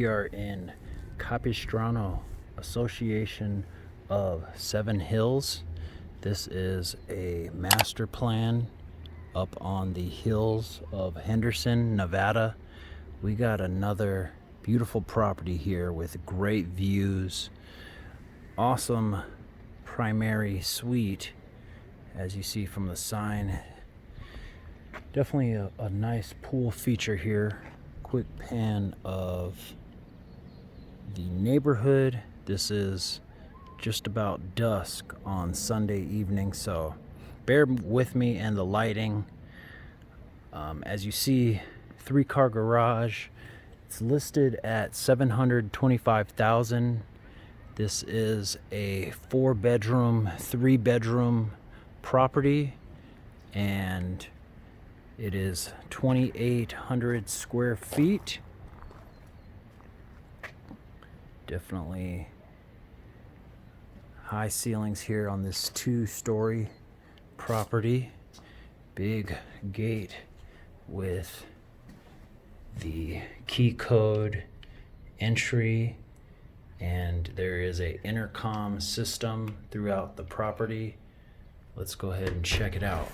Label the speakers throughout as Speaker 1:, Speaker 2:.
Speaker 1: We are in Capistrano Association of Seven Hills. This is a master plan up on the hills of Henderson, Nevada. We got another beautiful property here with great views. Awesome primary suite, as you see from the sign. Definitely a nice pool feature here. Quick pan of the neighborhood. This is just about dusk on Sunday evening, so bear with me and the lighting. As you see, 3-car garage. It's listed at $725,000. This is a 4-bedroom, 3-bedroom property, and it is 2,800 square feet. Definitely high ceilings here on this 2-story property. Big gate with the key code entry, and there is a intercom system throughout the property. Let's go ahead and check it out.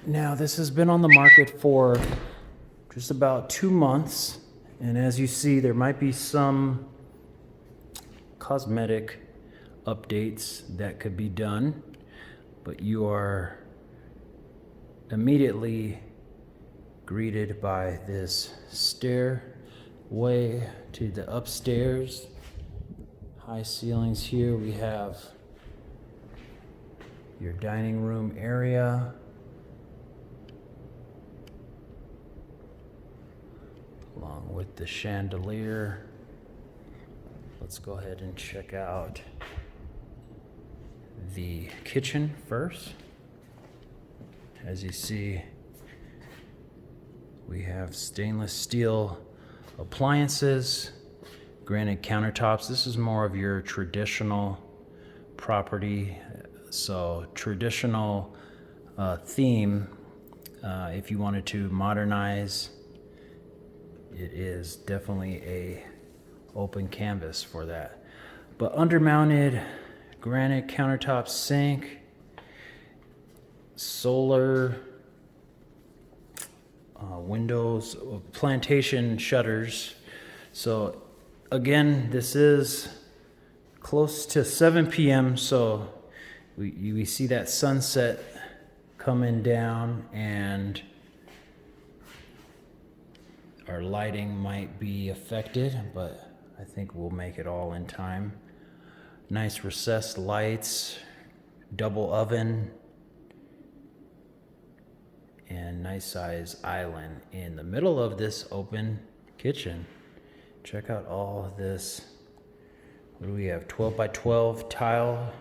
Speaker 1: Now, this has been on the market for just about 2 months, and as you see, there might be some cosmetic updates that could be done, but you are immediately greeted by this stairway to the upstairs. High ceilings here. We have your dining room area. Along with the chandelier. Let's go ahead and check out the kitchen first. As you see, we have stainless steel appliances, granite countertops. This is more of your traditional property, so traditional theme. If you wanted to modernize, it is definitely a open canvas for that. But undermounted granite countertop sink, solar windows, plantation shutters. So again, this is close to 7 p.m. So we see that sunset coming down, and our lighting might be affected, but I think we'll make it all in time. Nice recessed lights, double oven, and nice size island in the middle of this open kitchen. Check out all of this. What do we have? 12 by 12 tile.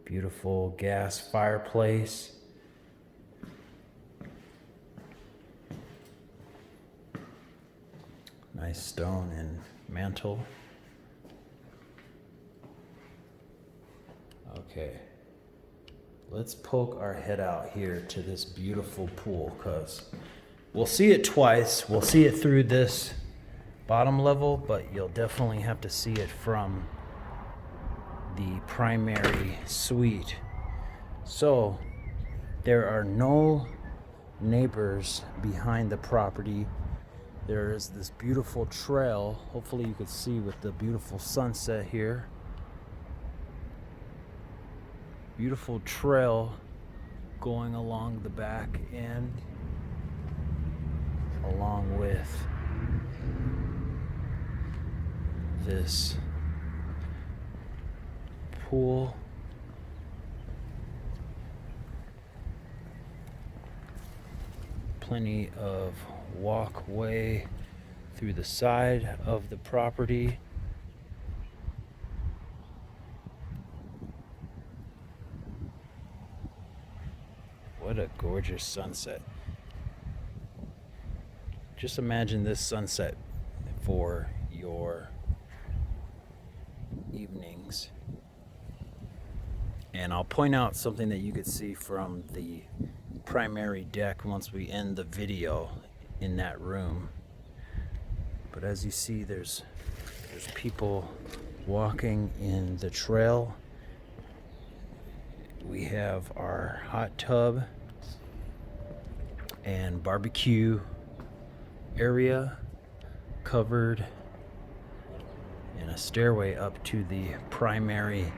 Speaker 1: Beautiful gas fireplace. Nice stone and mantle. Okay, let's poke our head out here to this beautiful pool, because we'll see it twice. We'll see it through this bottom level, but you'll definitely have to see it from the primary suite. So there are no neighbors behind the property. There is this beautiful trail. Hopefully you could see with the beautiful sunset here. Beautiful trail going along the back end, along with this pool. Plenty of walkway through the side of the property. What a gorgeous sunset. Just imagine this sunset for your evenings. And I'll point out something that you could see from the primary deck once we end the video in that room. But as you see, there's people walking in the trail. We have our hot tub and barbecue area covered, and a stairway up to the primary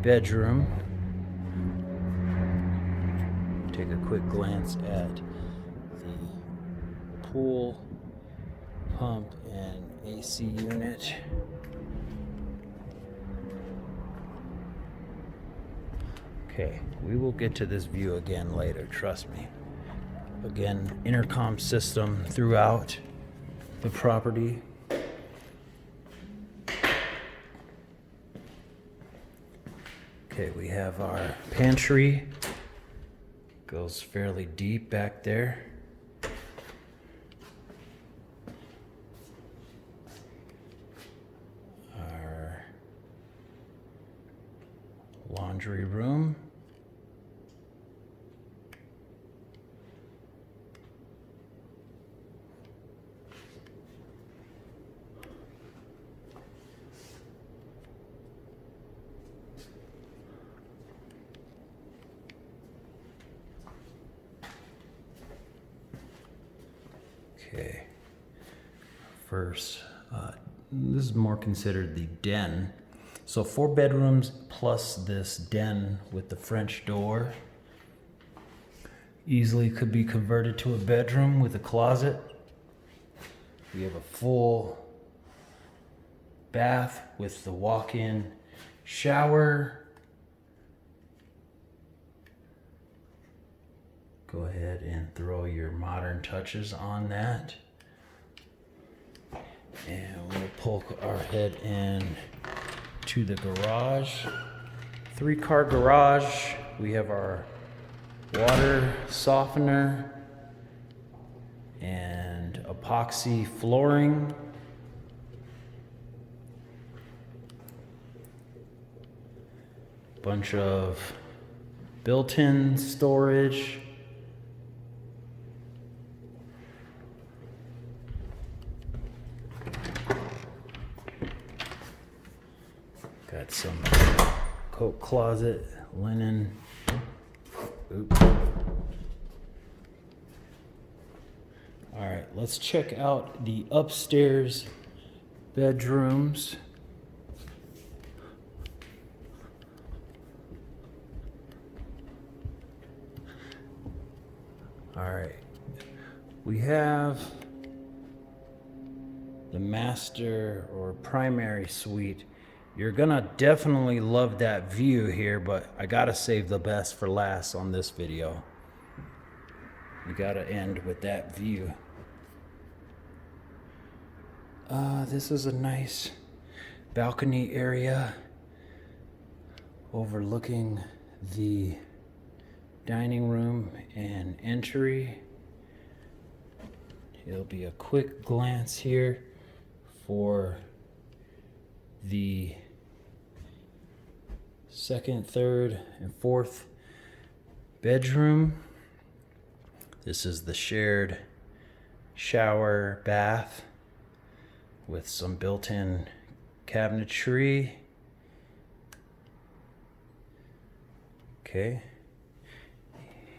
Speaker 1: bedroom. Take a quick glance at the pool, pump, and AC unit. Okay, we will get to this view again later, trust me. Again, intercom system throughout the property. Okay, we have our pantry. Goes fairly deep back there. Our laundry room. Okay, first, this is more considered the den. So 4 bedrooms plus this den with the French door. Easily could be converted to a bedroom with a closet. We have a full bath with the walk-in shower. Go ahead and throw your modern touches on that. And we'll poke our head in to the garage. 3-car garage. We have our water softener and epoxy flooring. Bunch of built-in storage. Got some coat closet, linen. Oops. All right, let's check out the upstairs bedrooms. All right, we have the master or primary suite. You're gonna definitely love that view here, but I gotta save the best for last on this video. We gotta end with that view. This is a nice balcony area overlooking the dining room and entry. It'll be a quick glance here for the second, third, and fourth bedroom. This is the shared shower bath with some built-in cabinetry. Okay,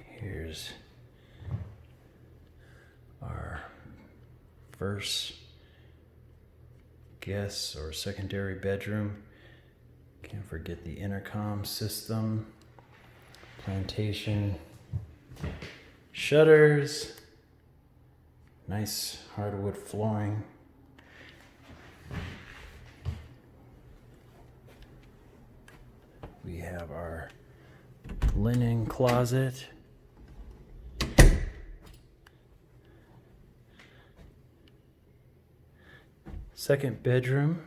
Speaker 1: here's our first guest or secondary bedroom. Can't forget the intercom system, plantation shutters, nice hardwood flooring. We have our linen closet. Second bedroom.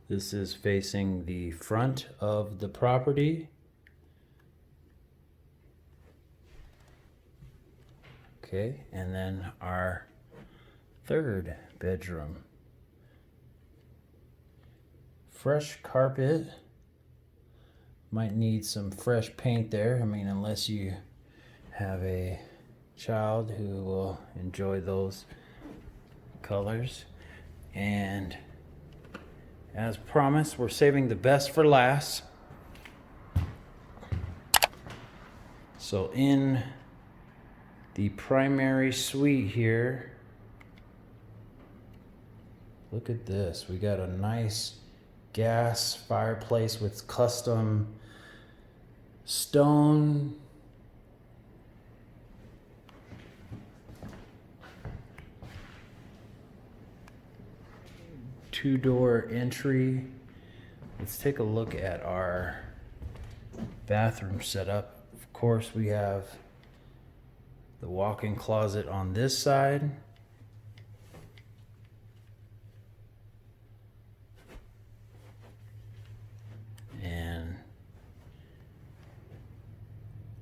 Speaker 1: This is facing the front of the property. Okay, and then our third bedroom. fresh carpet. Might need some fresh paint there. I mean, unless you have a child who will enjoy those colors. And as promised, we're saving the best for last. So in the primary suite here, look at this. We got a nice gas fireplace with custom stone two-door entry. Let's take a look at our bathroom setup. Of course, we have the walk-in closet on this side. And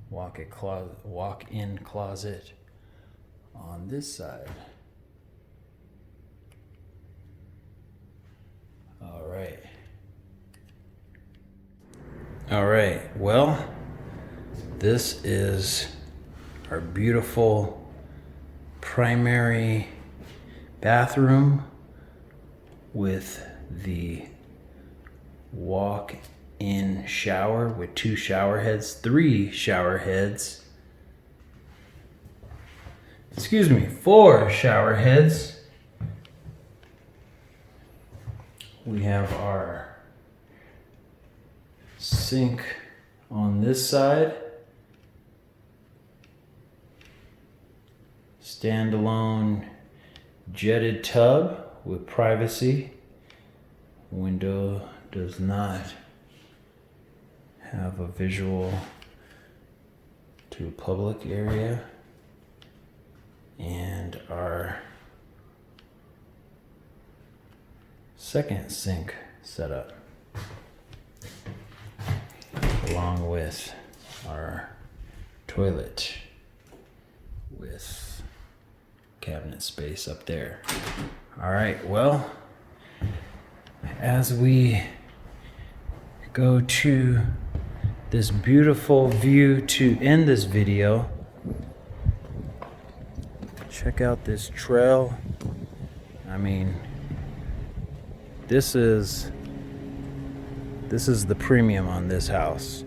Speaker 1: walk-in closet on this side. All right, well, this is our beautiful primary bathroom with the walk-in shower with 2 shower heads, 3 shower heads. Excuse me, 4 shower heads. We have our sink on this side. Standalone jetted tub with privacy. Window does not have a visual to a public area. And our second sink setup, along with our toilet with cabinet space up there. All right, well, as we go to this beautiful view to end this video, check out this trail. I mean, this is the premium on this house.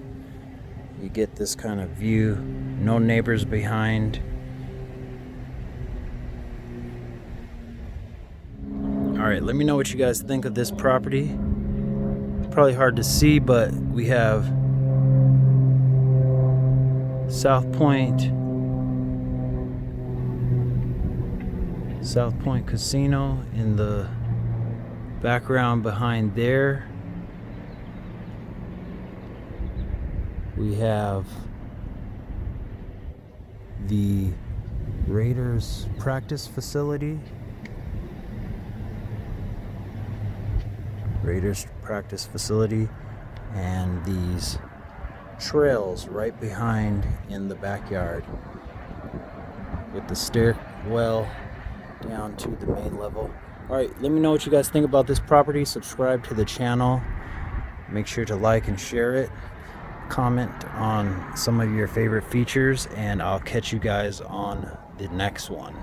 Speaker 1: You get this kind of view, no neighbors behind. All right, let me know what you guys think of this property. It's probably hard to see, but we have South Point Casino in the background behind there. We have the Raiders practice facility. And these trails right behind in the backyard with the stairwell down to the main level. All right, let me know what you guys think about this property. Subscribe to the channel. Make sure to like and share it. Comment on some of your favorite features, and I'll catch you guys on the next one.